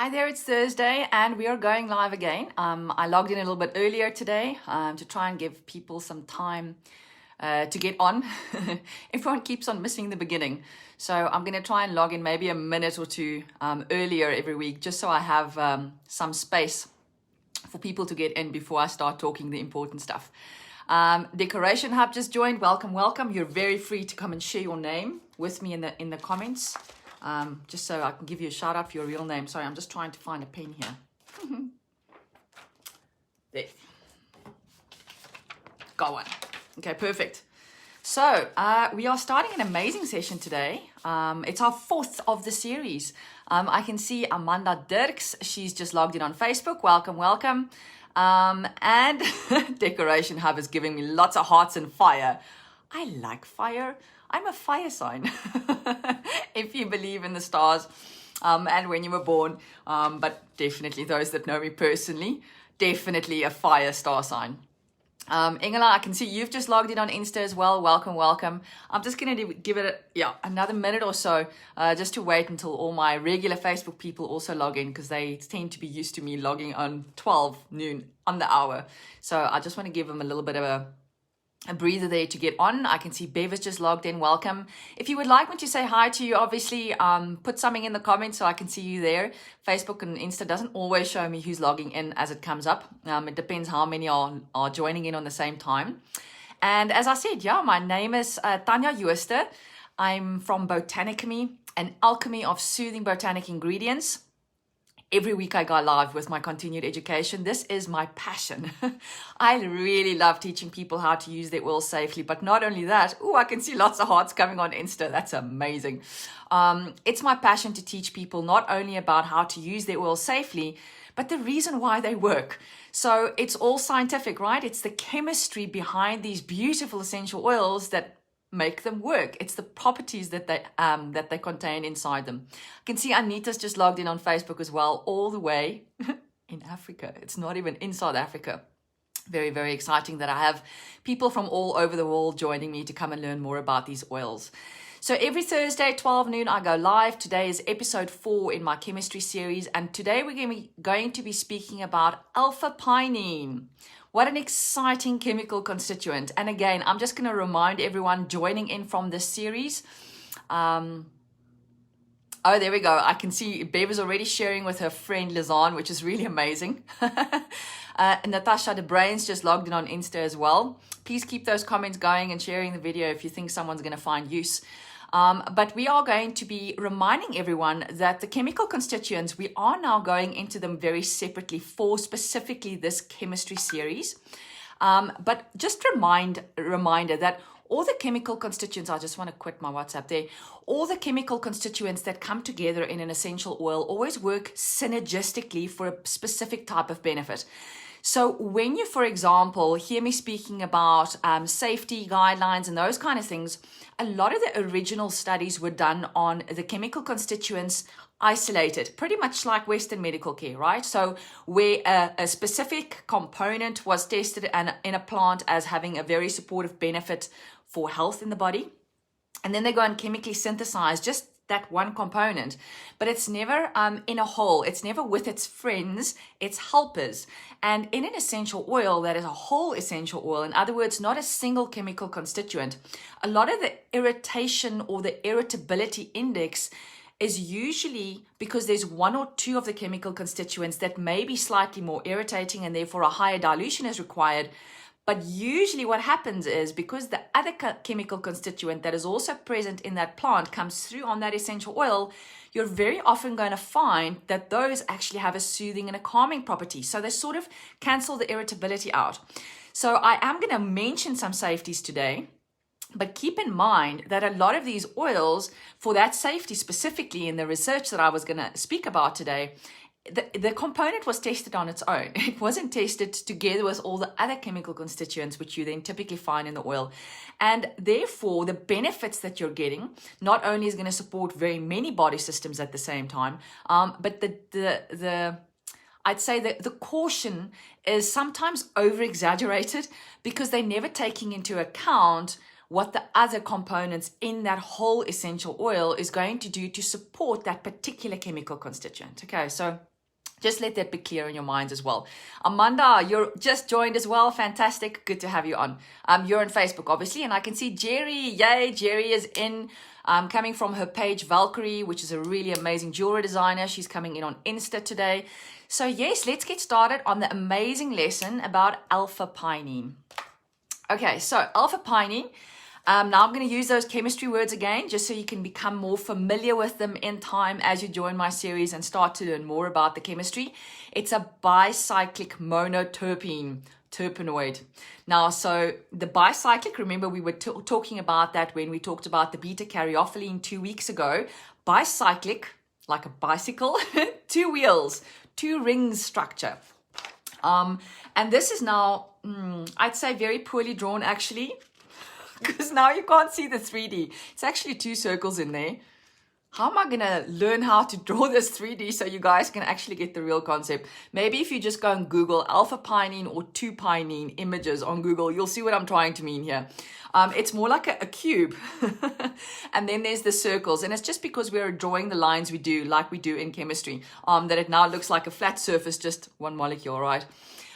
Hi there, it's Thursday and we are going live again. I logged in a little bit earlier today to try and give people some time to get on. Everyone keeps on missing the beginning. So I'm going to try and log in maybe a minute or two earlier every week, just so I have some space for people to get in before I start talking the important stuff. Decoration Hub just joined. Welcome, welcome. You're very free to come and share your name with me in the comments. Just so I can give you a shout out for your real name. Sorry, I'm just trying to find a pen here. There. Got one. Okay, perfect. So we are starting an amazing session today. It's our fourth of the series. I can see Amanda Dirks. She's just logged in on Facebook. Welcome, welcome. And Decoration Hub is giving me lots of hearts and fire. I like fire. I'm a fire sign, if you believe in the stars and when you were born. But definitely those that know me personally, definitely a fire star sign. Ingela, I can see you've just logged in on Insta as well. Welcome, welcome. I'm just going to give it another minute or so just to wait until all my regular Facebook people also log in, because they tend to be used to me logging on 12 noon on the hour. So I just want to give them a little bit of a breather there to get on. I can see Bev has just logged in. Welcome. If you would like me to say hi to you, obviously put something in the comments so I can see you there. Facebook and Insta doesn't always show me who's logging in as it comes up. It depends how many are joining in on the same time. And as I said, my name is Tanya Jooste. I'm from Botanicamy, an alchemy of soothing botanic ingredients. Every week I go live with my continued education. This is my passion. I really love teaching people how to use their oil safely. But not only that, I can see lots of hearts coming on Insta. That's amazing. It's my passion to teach people not only about how to use their oil safely, but the reason why they work. So it's all scientific, right? It's the chemistry behind these beautiful essential oils that make them work. It's the properties that they contain inside them. I can see Anita's just logged in on Facebook as well, all the way in Africa. It's not even in South Africa. Very, very exciting that I have people from all over the world joining me to come and learn more about these oils. So every Thursday, 12 noon, I go live. Today is episode 4 in my chemistry series. And today we're going to be speaking about alpha-Pinene. What an exciting chemical constituent. And again, I'm just going to remind everyone joining in from this series. Oh, there we go. I can see Bev is already sharing with her friend Lizanne, which is really amazing. Natasha de Brains just logged in on Insta as well. Please keep those comments going and sharing the video if you think someone's going to find use. But we are going to be reminding everyone that the chemical constituents, we are now going into them very separately for specifically this chemistry series. But just reminder that all the chemical constituents, I just want to quit my WhatsApp there, all the chemical constituents that come together in an essential oil always work synergistically for a specific type of benefit. So when you, for example, hear me speaking about safety guidelines and those kind of things, a lot of the original studies were done on the chemical constituents isolated, pretty much like Western medical care, right? So where a specific component was tested in a plant as having a very supportive benefit for health in the body, and then they go and chemically synthesize just that one component, but it's never in a whole. It's never with its friends, its helpers. And in an essential oil, that is a whole essential oil, in other words, not a single chemical constituent, a lot of the irritation or the irritability index is usually because there's one or two of the chemical constituents that may be slightly more irritating and therefore a higher dilution is required. But usually what happens is because the other chemical constituent that is also present in that plant comes through on that essential oil, you're very often going to find that those actually have a soothing and a calming property. So they sort of cancel the irritability out. So I am going to mention some safeties today, but keep in mind that a lot of these oils, for that safety specifically in the research that I was going to speak about today, the component was tested on its own. It wasn't tested together with all the other chemical constituents, which you then typically find in the oil. And therefore, the benefits that you're getting not only is going to support very many body systems at the same time, but I'd say that the caution is sometimes over-exaggerated because they're never taking into account what the other components in that whole essential oil is going to do to support that particular chemical constituent. Okay, so just let that be clear in your minds as well. Amanda, you're just joined as well. Fantastic. Good to have you on. You're on Facebook, obviously, and I can see Jerry. Yay, Jerry is in, coming from her page, Valkyrie, which is a really amazing jewelry designer. She's coming in on Insta today. So yes, let's get started on the amazing lesson about alpha-Pinene. Okay, so alpha-Pinene. Now I'm going to use those chemistry words again, just so you can become more familiar with them in time as you join my series and start to learn more about the chemistry. It's a bicyclic monoterpene, terpenoid. Now, so the bicyclic, remember we were talking about that when we talked about the beta-caryophyllene 2 weeks ago. Bicyclic, like a bicycle, 2 wheels, 2 rings structure. And this is now, I'd say very poorly drawn actually, because now you can't see the 3D. It's actually 2 circles in there. How am I going to learn how to draw this 3D so you guys can actually get the real concept? Maybe if you just go and Google alpha-Pinene or 2-Pinene images on Google, you'll see what I'm trying to mean here. It's more like a cube. And then there's the circles. And it's just because we're drawing the lines we do, like we do in chemistry, that it now looks like a flat surface, just one molecule, right?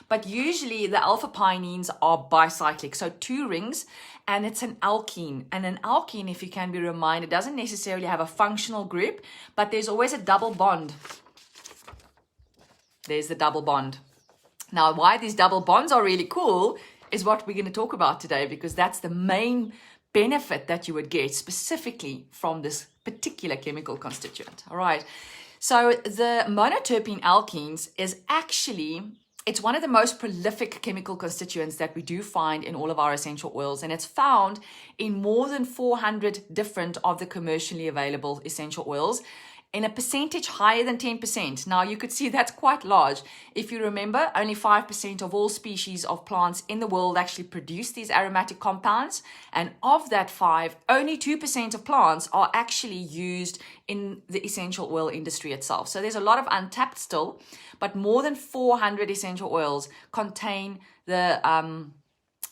But usually the alpha-Pinenes are bicyclic, so 2 rings, and it's an alkene. And an alkene, if you can be reminded, doesn't necessarily have a functional group, but there's always a double bond. There's the double bond. Now, why these double bonds are really cool is what we're going to talk about today, because that's the main benefit that you would get specifically from this particular chemical constituent. All right. So the monoterpene alkenes is actually, it's one of the most prolific chemical constituents that we do find in all of our essential oils, and it's found in more than 400 different of the commercially available essential oils in a percentage higher than 10%. Now, you could see that's quite large. If you remember, only 5% of all species of plants in the world actually produce these aromatic compounds, and of that 5, only 2% of plants are actually used in the essential oil industry itself. So there's a lot of untapped still, but more than 400 essential oils contain the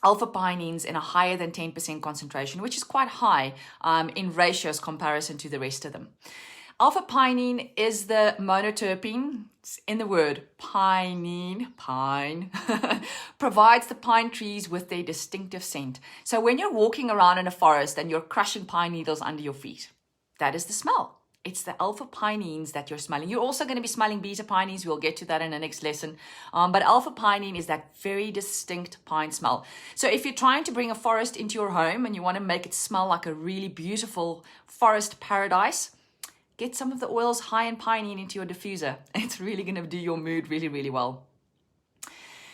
alpha-Pinenes in a higher than 10% concentration, which is quite high in ratios comparison to the rest of them. Alpha-Pinene is the monoterpene, in the word pinene, pine, provides the pine trees with their distinctive scent. So when you're walking around in a forest and you're crushing pine needles under your feet, that is the smell. It's the alpha-Pinenes that you're smelling. You're also going to be smelling beta-Pinenes. We'll get to that in the next lesson. But alpha-Pinene is that very distinct pine smell. So if you're trying to bring a forest into your home and you want to make it smell like a really beautiful forest paradise, get some of the oils high in pinene into your diffuser. It's really going to do your mood really, really well.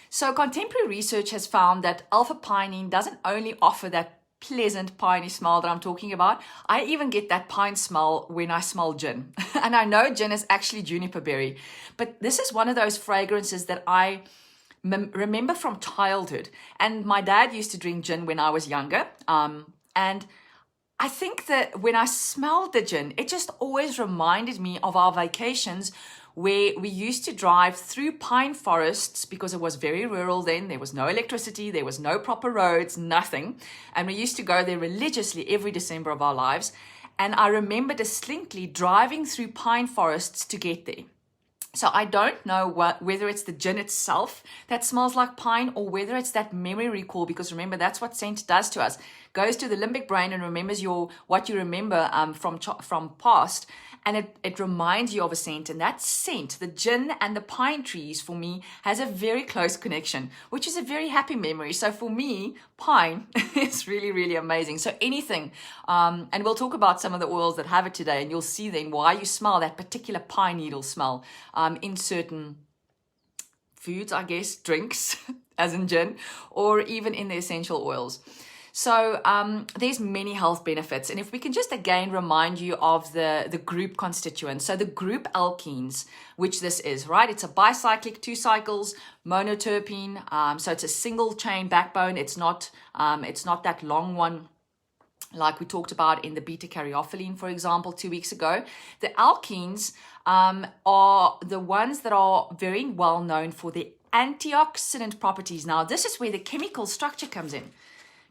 So contemporary research has found that alpha-Pinene doesn't only offer that pleasant piney smell that I'm talking about. I even get that pine smell when I smell gin. And I know gin is actually juniper berry, but this is one of those fragrances that I remember from childhood. And my dad used to drink gin when I was younger. And I think that when I smelled the gin, it just always reminded me of our vacations where we used to drive through pine forests because it was very rural then. There was no electricity, there was no proper roads, nothing. And we used to go there religiously every December of our lives. And I remember distinctly driving through pine forests to get there. So I don't know whether it's the gin itself that smells like pine or whether it's that memory recall, because remember, that's what scent does to us. Goes to the limbic brain and remembers what you remember from past, and it reminds you of a scent. And that scent, the gin and the pine trees, for me, has a very close connection, which is a very happy memory. So for me, pine is really, really amazing. So anything, and we'll talk about some of the oils that have it today, and you'll see then why you smell that particular pine needle smell in certain foods, I guess, drinks, as in gin, or even in the essential oils. So there's many health benefits. And if we can just again remind you of the group constituents. So the group alkenes, which this is, right? It's a bicyclic, 2 cycles, monoterpene. So it's a single chain backbone. It's not that long one like we talked about in the beta-caryophyllene, for example, 2 weeks ago. The alkenes are the ones that are very well known for their antioxidant properties. Now, this is where the chemical structure comes in.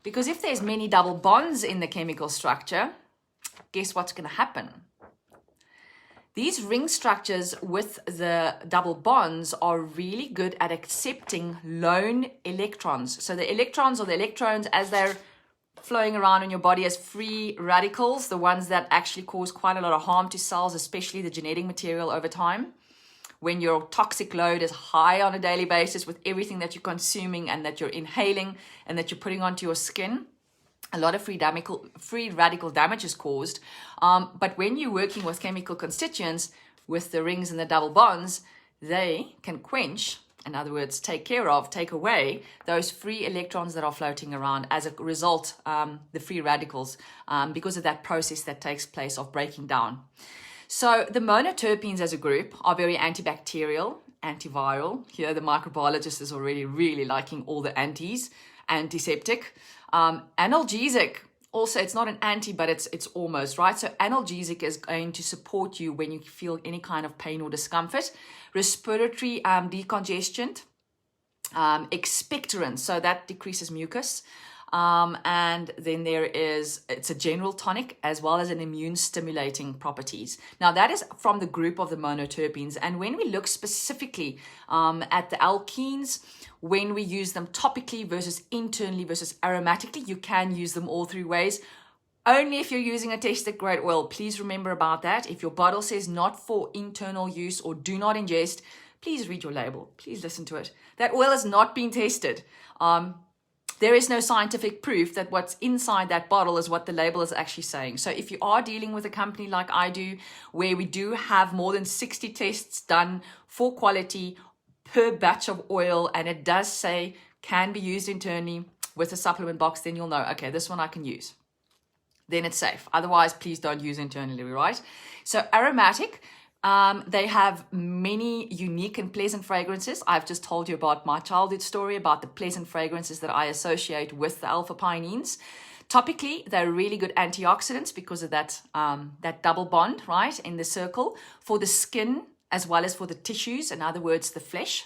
Because if there's many double bonds in the chemical structure, guess what's going to happen? These ring structures with the double bonds are really good at accepting lone electrons. So the electrons or the electrons, as they're flowing around in your body as free radicals, the ones that actually cause quite a lot of harm to cells, especially the genetic material over time, when your toxic load is high on a daily basis with everything that you're consuming and that you're inhaling and that you're putting onto your skin, a lot of free radical damage is caused. But when you're working with chemical constituents, with the rings and the double bonds, they can quench, in other words, take away those free electrons that are floating around as a result, the free radicals, because of that process that takes place of breaking down. So the monoterpenes as a group are very antibacterial, antiviral. Here the microbiologist is already really liking all the antis, antiseptic. Analgesic, also it's not an anti, but it's almost, right? So analgesic is going to support you when you feel any kind of pain or discomfort. Respiratory decongestant, expectorant, so that decreases mucus. And then it's a general tonic as well as an immune stimulating properties. Now that is from the group of the monoterpenes. And when we look specifically at the alkenes, when we use them topically versus internally versus aromatically, you can use them all three ways. Only if you're using a tested grade oil. Please remember about that. If your bottle says not for internal use or do not ingest, please read your label. Please listen to it. That oil has not been tested. There is no scientific proof that what's inside that bottle is what the label is actually saying. So if you are dealing with a company like I do, where we do have more than 60 tests done for quality per batch of oil, and it does say can be used internally with a supplement box, then you'll know, okay, this one I can use. Then it's safe. Otherwise, please don't use internally, right? So aromatic, they have many unique and pleasant fragrances. I've just told you about my childhood story about the pleasant fragrances that I associate with the alpha-Pinenes. Topically, they're really good antioxidants because of that double bond, right, in the circle for the skin as well as for the tissues, in other words, the flesh.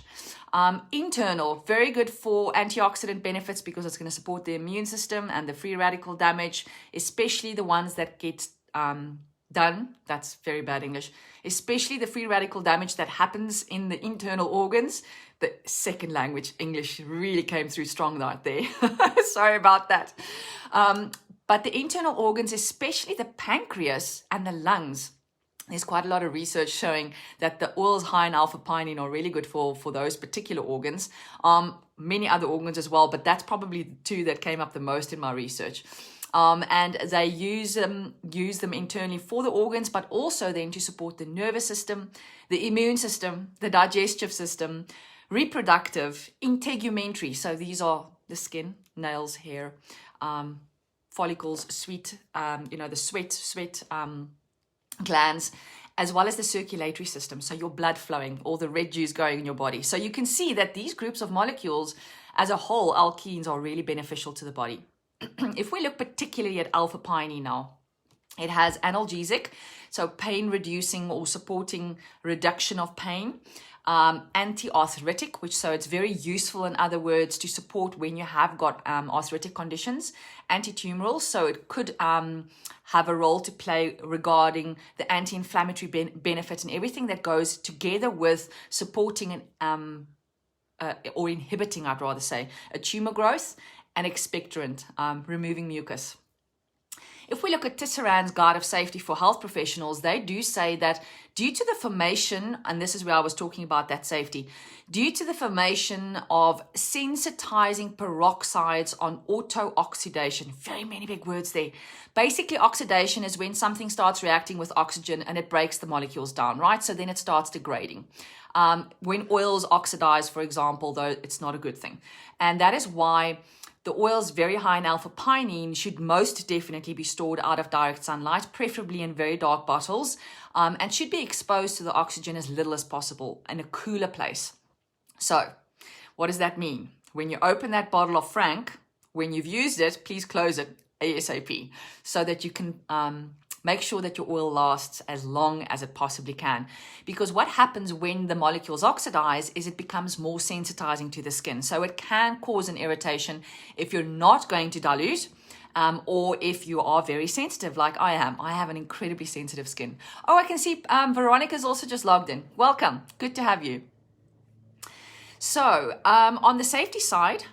Internal, very good for antioxidant benefits because it's going to support the immune system and the free radical damage, especially the ones that get done, that's very bad English, especially the free radical damage that happens in the internal organs. The second language, English, really came through strong right there. Sorry about that. But the internal organs, especially the pancreas and the lungs, there's quite a lot of research showing that the oils high in alpha-Pinene are really good for those particular organs. Many other organs as well, but that's probably the two that came up the most in my research. And they use them internally for the organs, but also then to support the nervous system, the immune system, the digestive system, reproductive, integumentary. So these are the skin, nails, hair, follicles, the sweat glands, as well as the circulatory system. So your blood flowing, all the red juice going in your body. So you can see that these groups of molecules as a whole, alkenes, are really beneficial to the body. If we look particularly at alpha-Pinene now, it has analgesic, so pain reducing or supporting reduction of pain, anti-arthritic, so it's very useful, in other words, to support when you have got arthritic conditions, anti-tumoral, so it could have a role to play regarding the anti-inflammatory benefits and everything that goes together with supporting or inhibiting, I'd rather say, a tumor growth, and expectorant, removing mucus. If we look at Tisserand's Guide of Safety for Health Professionals, they do say that due to the formation, and this is where I was talking about that safety, due to the formation of sensitizing peroxides on auto-oxidation, very many big words there. Basically, oxidation is when something starts reacting with oxygen and it breaks the molecules down, right? So then it starts degrading. When oils oxidize, for example, though, it's not a good thing. And that is why the oils very high in alpha-Pinene should most definitely be stored out of direct sunlight, preferably in very dark bottles, and should be exposed to the oxygen as little as possible in a cooler place. So what does that mean? When you open that bottle of Frank, when you've used it, please close it ASAP so that you can make sure that your oil lasts as long as it possibly can. Because what happens when the molecules oxidize is it becomes more sensitizing to the skin. So it can cause an irritation if you're not going to dilute, or if you are very sensitive like I am. I have an incredibly sensitive skin. Oh, I can see Veronica's also just logged in. Welcome. Good to have you. So on the safety side,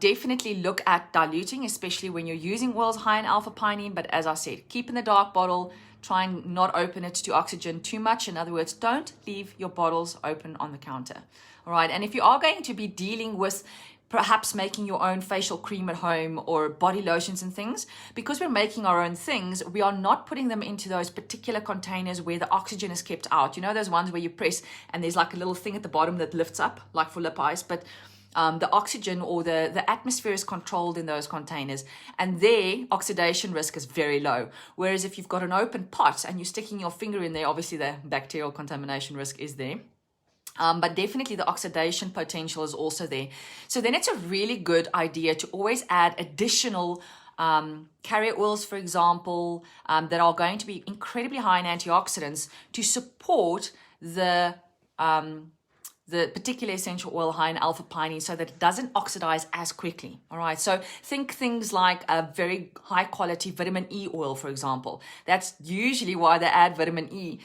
definitely look at diluting, especially when you're using oils high in alpha-Pinene. But as I said, keep in the dark bottle. Try and not open it to oxygen too much. In other words, don't leave your bottles open on the counter. All right. And if you are going to be dealing with perhaps making your own facial cream at home or body lotions and things, because we're making our own things, we are not putting them into those particular containers where the oxygen is kept out. You know, those ones where you press and there's like a little thing at the bottom that lifts up, like for lip eyes, but the oxygen or the atmosphere is controlled in those containers, and their oxidation risk is very low. Whereas if you've got an open pot and you're sticking your finger in there, obviously the bacterial contamination risk is there. But definitely the oxidation potential is also there. So then it's a really good idea to always add additional carrier oils, for example, that are going to be incredibly high in antioxidants to support the particular essential oil high in alpha-Pinene so that it doesn't oxidize as quickly. All right. So think things like a very high quality vitamin E oil, for example. That's usually why they add vitamin E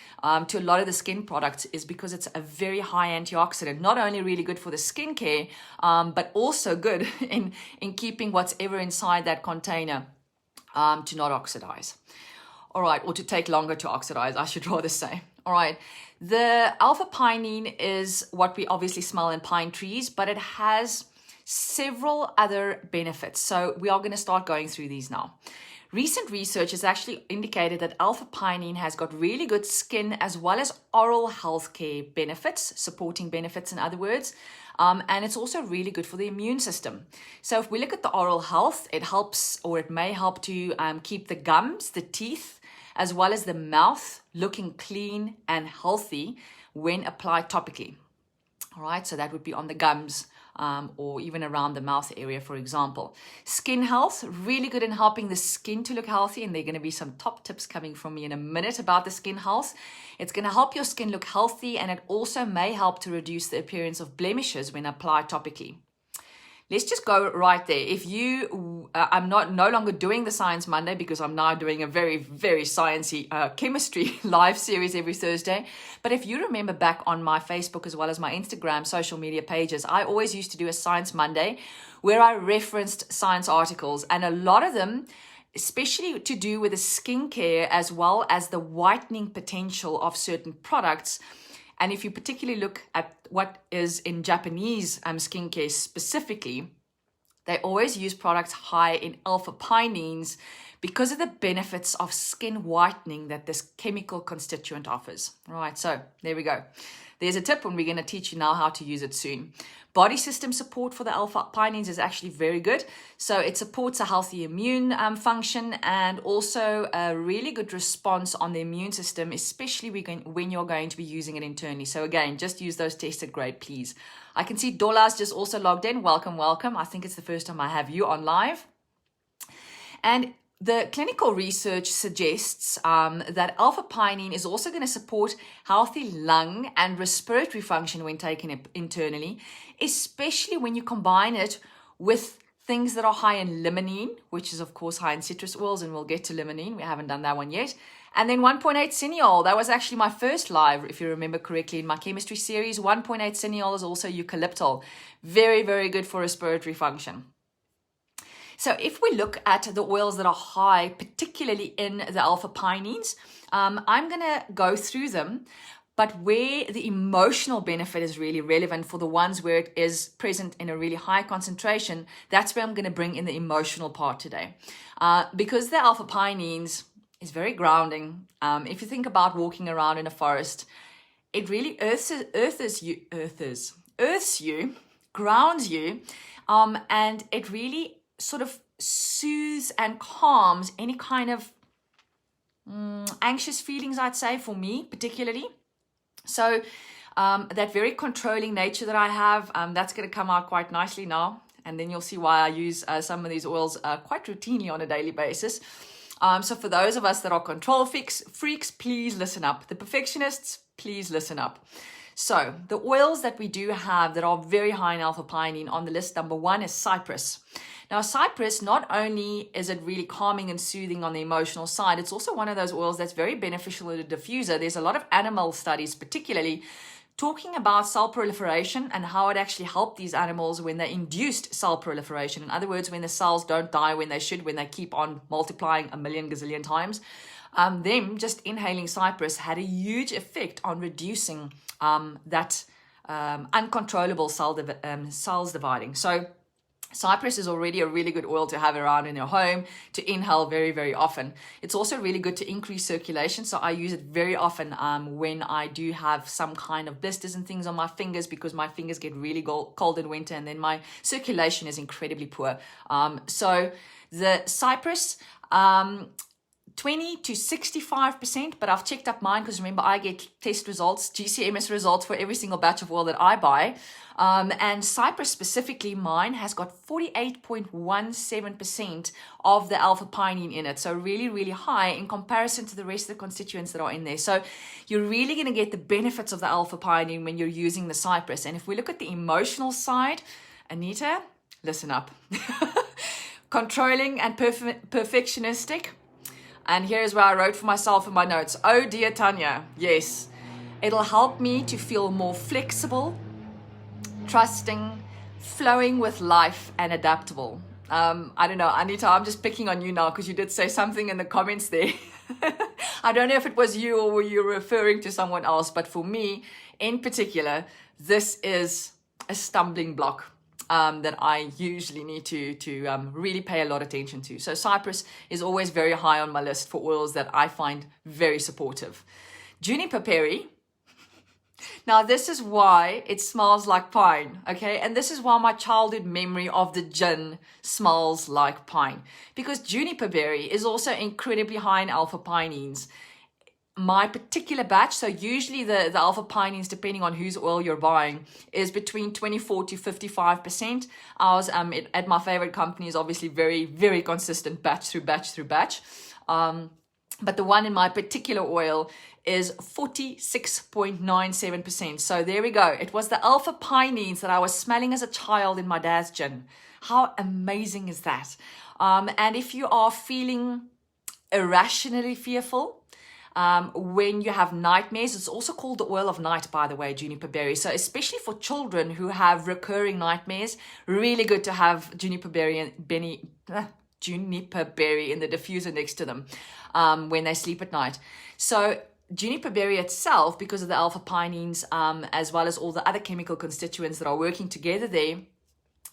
to a lot of the skin products, is because it's a very high antioxidant, not only really good for the skincare, but also good in keeping what's ever inside that container to not oxidize. All right. Or to take longer to oxidize, I should rather say. All right. The alpha-Pinene is what we obviously smell in pine trees, but it has several other benefits. So we are going to start going through these now. Recent research has actually indicated that alpha-Pinene has got really good skin as well as oral healthcare benefits, supporting benefits in other words. And it's also really good for the immune system. So if we look at the oral health, it helps, or it may help to keep the gums, the teeth, as well as the mouth looking clean and healthy when applied topically. All right, so that would be on the gums or even around the mouth area, for example. Skin health, really good in helping the skin to look healthy, and there are going to be some top tips coming from me in a minute about the skin health. It's going to help your skin look healthy, and it also may help to reduce the appearance of blemishes when applied topically. Let's just go right there. If you, I'm no longer doing the Science Monday because I'm now doing a very, very sciencey chemistry live series every Thursday. But if you remember back on my Facebook as well as my Instagram social media pages, I always used to do a Science Monday where I referenced science articles, and a lot of them, especially to do with the skincare as well as the whitening potential of certain products. And if you particularly look at what is in Japanese skincare specifically, they always use products high in alpha-Pinenes because of the benefits of skin whitening that this chemical constituent offers. All right, so there we go. There's a tip, and we're going to teach you now how to use it soon. Body system support for the alpha-Pinenes is actually very good. So it supports a healthy immune function and also a really good response on the immune system, especially when you're going to be using it internally. So again, just use those tested grade, please. I can see Dola's just also logged in. Welcome, welcome. I think it's the first time I have you on live. And the clinical research suggests that alpha-Pinene is also going to support healthy lung and respiratory function when taken internally, especially when you combine it with things that are high in limonene, which is of course high in citrus oils, and we'll get to limonene. We haven't done that one yet. And then 1.8 cineol. That was actually my first live, if you remember correctly, in my chemistry series. 1.8 cineol is also eucalyptol. Very, very good for respiratory function. So if we look at the oils that are high, particularly in the alpha-Pinenes, I'm going to go through them, but where the emotional benefit is really relevant for the ones where it is present in a really high concentration, that's where I'm going to bring in the emotional part today. Because the alpha-Pinenes is very grounding. If you think about walking around in a forest, it really earths you, grounds you, and it really sort of soothes and calms any kind of anxious feelings, I'd say, for me particularly. So that very controlling nature that I have, that's going to come out quite nicely now. And then you'll see why I use some of these oils quite routinely on a daily basis. So for those of us that are control freaks, please listen up. The perfectionists, please listen up. So the oils that we do have that are very high in alpha-pinene on the list, number one is cypress. Now, cypress, not only is it really calming and soothing on the emotional side, it's also one of those oils that's very beneficial in a diffuser. There's a lot of animal studies, particularly talking about cell proliferation and how it actually helped these animals when they induced cell proliferation. In other words, when the cells don't die when they should, when they keep on multiplying a million gazillion times. Them just inhaling cypress had a huge effect on reducing that uncontrollable cells dividing. So cypress is already a really good oil to have around in your home to inhale very, very often. It's also really good to increase circulation. So I use it very often when I do have some kind of blisters and things on my fingers, because my fingers get really cold in winter and then my circulation is incredibly poor. So the cypress, 20 to 65%, but I've checked up mine because remember I get test results, GCMS results for every single batch of oil that I buy. And cypress specifically, mine has got 48.17% of the alpha-pinene in it. So really, really high in comparison to the rest of the constituents that are in there. So you're really going to get the benefits of the alpha-pinene when you're using the cypress. And if we look at the emotional side, Anita, listen up. Controlling and perfectionistic. And here's where I wrote for myself in my notes. Oh dear Tanya, yes. It'll help me to feel more flexible, trusting, flowing with life, and adaptable. I don't know, Anita, I'm just picking on you now because you did say something in the comments there. I don't know if it was you or were you referring to someone else, but for me in particular, this is a stumbling block that I usually need to really pay a lot of attention to. So cypress is always very high on my list for oils that I find very supportive. Juniper berry. Now this is why it smells like pine, okay? And this is why my childhood memory of the gin smells like pine. Because juniper berry is also incredibly high in alpha-pinenes. My particular batch, so usually the alpha-pinenes, depending on whose oil you're buying, is between 24 to 55%. Ours at my favorite company is obviously very, very consistent batch through batch through batch. But the one in my particular oil is 46.97%. So there we go. It was the alpha-pinenes that I was smelling as a child in my dad's gin. How amazing is that? And if you are feeling irrationally fearful, when you have nightmares, it's also called the oil of night, by the way, juniper berry. So especially for children who have recurring nightmares, really good to have juniper berry in the diffuser next to them when they sleep at night. So juniper berry itself, because of the alpha-pinenes, as well as all the other chemical constituents that are working together there,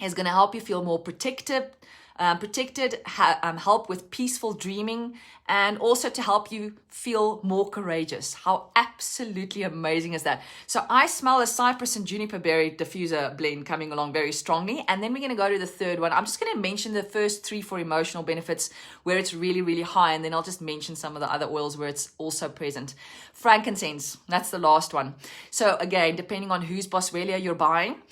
is going to help you feel more protected, help with peaceful dreaming, and also to help you feel more courageous. How absolutely amazing is that? So I smell a cypress and juniper berry diffuser blend coming along very strongly. And then we're going to go to the third one. I'm just going to mention the first three for emotional benefits where it's really, really high. And then I'll just mention some of the other oils where it's also present. Frankincense, that's the last one. So again, depending on whose Boswellia you're buying,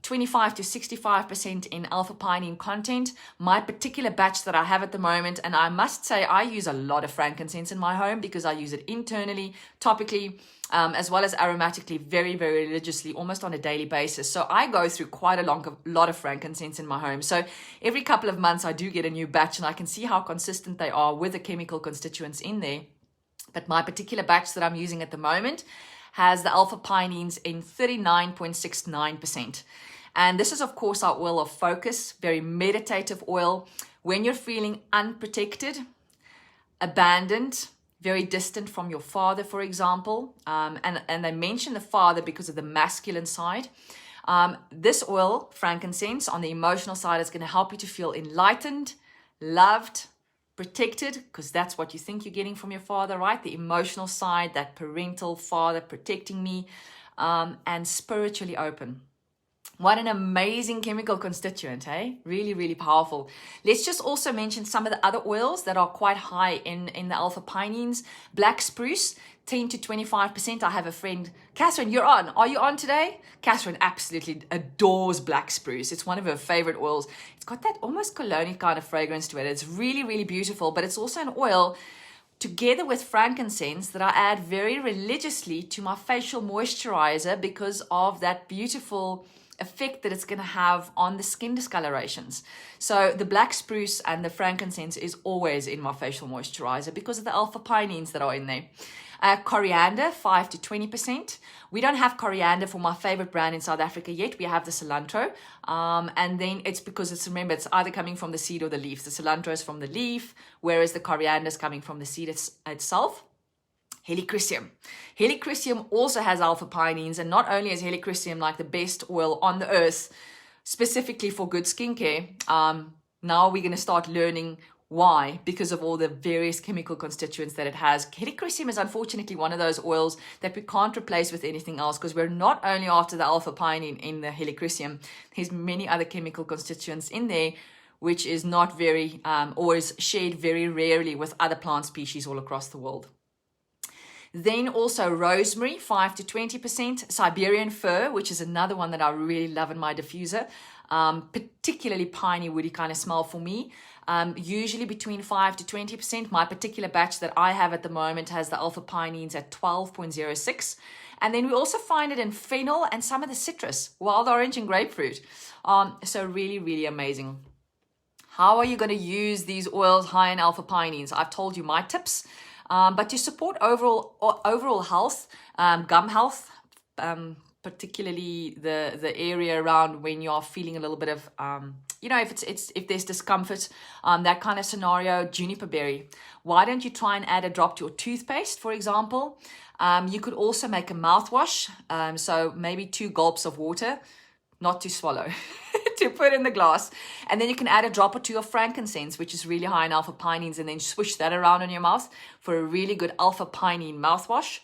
25 to 65% in alpha-pinene content. My particular batch that I have at the moment, and I must say I use a lot of frankincense in my home because I use it internally, topically, as well as aromatically, very, very religiously, almost on a daily basis. So I go through quite a lot of frankincense in my home. So every couple of months I do get a new batch, and I can see how consistent they are with the chemical constituents in there. But my particular batch that I'm using at the moment has the alpha-pinenes in 39.69%. And this is, of course, our oil of focus, very meditative oil. When you're feeling unprotected, abandoned, very distant from your father, for example, and they mention the father because of the masculine side. This oil, frankincense, on the emotional side is going to help you to feel enlightened, loved, protected, because that's what you think you're getting from your father, right? The emotional side, that parental father protecting me, and spiritually open. What an amazing chemical constituent, hey? Really, really powerful. Let's just also mention some of the other oils that are quite high in the alpha-pinenes. Black spruce, 10 to 25%. I have a friend, Catherine, you're on. Are you on today? Catherine absolutely adores black spruce. It's one of her favorite oils. It's got that almost cologne kind of fragrance to it. It's really, really beautiful, but it's also an oil together with frankincense that I add very religiously to my facial moisturizer because of that beautiful effect that it's going to have on the skin discolorations. So the black spruce and the frankincense is always in my facial moisturizer because of the alpha-Pinenes that are in there. Coriander, 5 to 20%. We don't have coriander for my favorite brand in South Africa yet. We have the cilantro. And then it's because remember, it's either coming from the seed or the leaf. The cilantro is from the leaf, whereas the coriander is coming from the seed itself. Helichrysum. Helichrysum also has alpha-Pinenes, and not only is Helichrysum like the best oil on the earth, specifically for good skincare, now we're going to start learning why, because of all the various chemical constituents that it has. Helichrysum is unfortunately one of those oils that we can't replace with anything else because we're not only after the alpha-Pinene in the Helichrysum, there's many other chemical constituents in there, which is not very, or is shared very rarely with other plant species all across the world. Then also rosemary, 5 to 20%. Siberian fir, which is another one that I really love in my diffuser. Particularly piney, woody kind of smell for me. Usually between 5 to 20%. My particular batch that I have at the moment has the alpha-Pinenes at 12.06. And then we also find it in fennel and some of the citrus, wild orange and grapefruit. So really, really amazing. How are you going to use these oils high in alpha-Pinenes? I've told you my tips. But to support overall health, gum health, particularly the area around when you are feeling a little bit of, if there's discomfort, that kind of scenario, juniper berry. Why don't you try and add a drop to your toothpaste, for example? You could also make a mouthwash, so maybe 2 gulps of water, not to swallow, to put in the glass. And then you can add a drop or 2 of frankincense, which is really high in alpha-Pinenes, and then swish that around on your mouth for a really good alpha-Pinene mouthwash.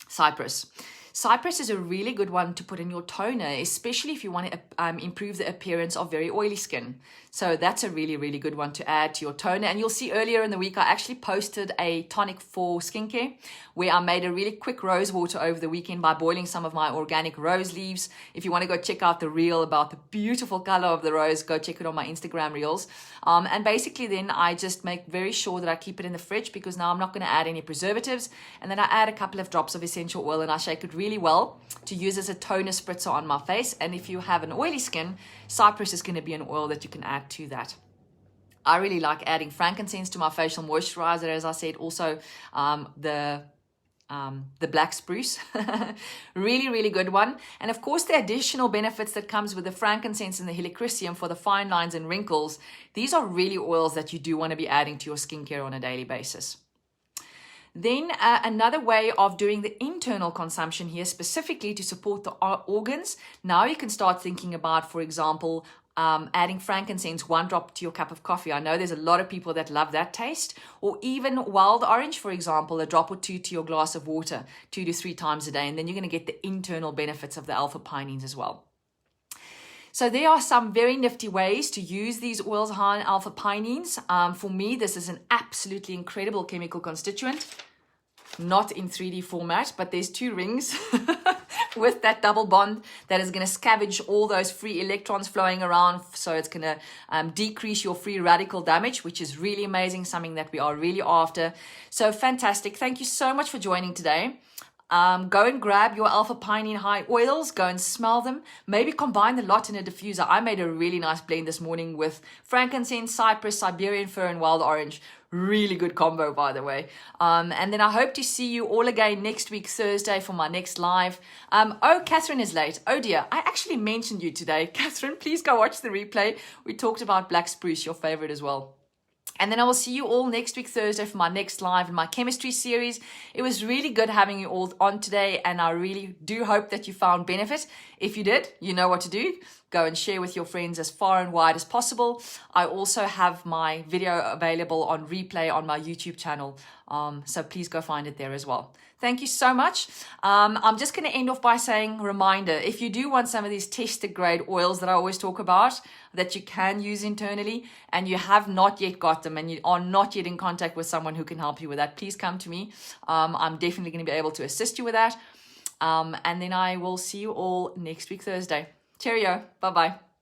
Cypress. Cypress is a really good one to put in your toner, especially if you want to improve the appearance of very oily skin. So that's a really, really good one to add to your toner. And you'll see earlier in the week, I actually posted a tonic for skincare where I made a really quick rose water over the weekend by boiling some of my organic rose leaves. If you want to go check out the reel about the beautiful color of the rose, go check it on my Instagram reels. And basically then I just make very sure that I keep it in the fridge because now I'm not going to add any preservatives. And then I add a couple of drops of essential oil and I shake it really well to use as a toner spritzer on my face. And if you have an oily skin, cypress is going to be an oil that you can add to that. I really like adding frankincense to my facial moisturizer, as I said. Also the black spruce, really, really good one. And of course the additional benefits that comes with the frankincense and the helichrysum for the fine lines and wrinkles. These are really oils that you do want to be adding to your skincare on a daily basis. Then another way of doing the internal consumption here, specifically to support the organs. Now you can start thinking about, for example, adding frankincense, 1 drop to your cup of coffee. I know there's a lot of people that love that taste. Or even wild orange, for example, a drop or 2 to your glass of water 2 to 3 times a day. And then you're going to get the internal benefits of the alpha-Pinenes as well. So there are some very nifty ways to use these oils high in alpha-Pinenes. For me, this is an absolutely incredible chemical constituent. Not in 3D format, but there's 2 rings with that double bond that is going to scavenge all those free electrons flowing around. So it's going to decrease your free radical damage, which is really amazing, something that we are really after. So fantastic. Thank you so much for joining today. Go and grab your alpha-Pinene high oils, go and smell them. Maybe combine the lot in a diffuser. I made a really nice blend this morning with frankincense, cypress, Siberian fir, and wild orange. Really good combo, by the way. And then I hope to see you all again next week, Thursday, for my next live. Oh, Catherine is late. Oh dear, I actually mentioned you today. Catherine, please go watch the replay. We talked about black spruce, your favorite as well. And then I will see you all next week, Thursday, for my next live in my chemistry series. It was really good having you all on today, and I really do hope that you found benefit. If you did, you know what to do. go and share with your friends as far and wide as possible. I also have my video available on replay on my YouTube channel. So please go find it there as well. Thank you so much. I'm just going to end off by saying, reminder, if you do want some of these tested grade oils that I always talk about that you can use internally and you have not yet got them and you are not yet in contact with someone who can help you with that, please come to me. I'm definitely going to be able to assist you with that. And then I will see you all next week, Thursday. Cheerio. Bye-bye.